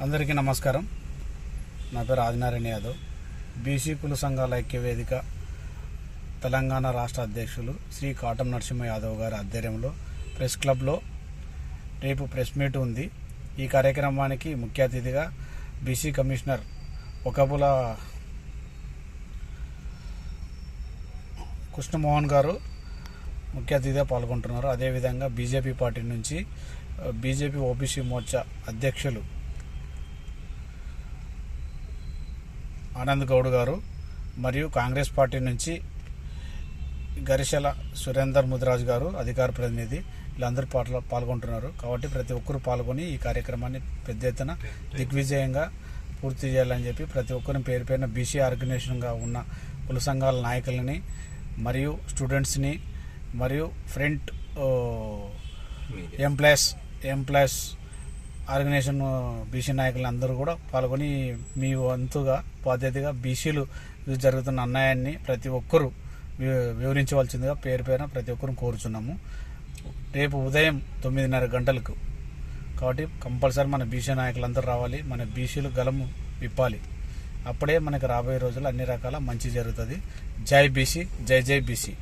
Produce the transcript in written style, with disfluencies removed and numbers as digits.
అందరికీ నమస్కారం. నా పేరు ఆదినారాయణ యాదవ్. బీసీ కుల సంఘాల ఐక్య వేదిక తెలంగాణ రాష్ట్ర అధ్యక్షులు శ్రీ కాటం నరసింహ యాదవ్ గారి ఆధ్వర్యంలో ప్రెస్ క్లబ్లో రేపు ప్రెస్ మీట్ ఉంది. ఈ కార్యక్రమానికి ముఖ్య అతిథిగా బీసీ కమిషనర్ ఒకపుల కృష్ణమోహన్ గారు ముఖ్య అతిథిగా పాల్గొంటున్నారు. అదేవిధంగా బీజేపీ పార్టీ నుంచి బీజేపీ ఓబీసీ మోర్చా అధ్యక్షులు ఆనంద్ గౌడ్ గారు మరియు కాంగ్రెస్ పార్టీ నుంచి గరిశెల సురేందర్ ముదిరాజ్ గారు అధికార ప్రతినిధి వీళ్ళందరూ పాల్గొంటున్నారు. కాబట్టి ప్రతి ఒక్కరు పాల్గొని ఈ కార్యక్రమాన్ని పెద్ద ఎత్తున దిగ్విజయంగా పూర్తి చేయాలని చెప్పి ప్రతి ఒక్కరిని పేరు పేరున బీసీ ఆర్గనైజేషన్గా ఉన్న కుల సంఘాల నాయకులని మరియు స్టూడెంట్స్ని మరియు ఫ్రంట్ ఎంప్లాయస్ ఆర్గనైజేషన్ బీసీ నాయకులు అందరూ కూడా పాల్గొని మీ వంతుగా బాధ్యతగా బీసీలు జరుగుతున్న అన్యాయాన్ని ప్రతి ఒక్కరూ వివరించవలసిందిగా పేరు పేరున ప్రతి ఒక్కరు కోరుచున్నాము. రేపు ఉదయం 9:30 గంటలకు. కాబట్టి కంపల్సరీ మన బీసీ నాయకులందరూ రావాలి, మన బీసీలు గలము విప్పాలి. అప్పుడే మనకు రాబోయే రోజుల్లో అన్ని రకాల మంచి జరుగుతుంది. జై బీసీ, జై జై బీసీ.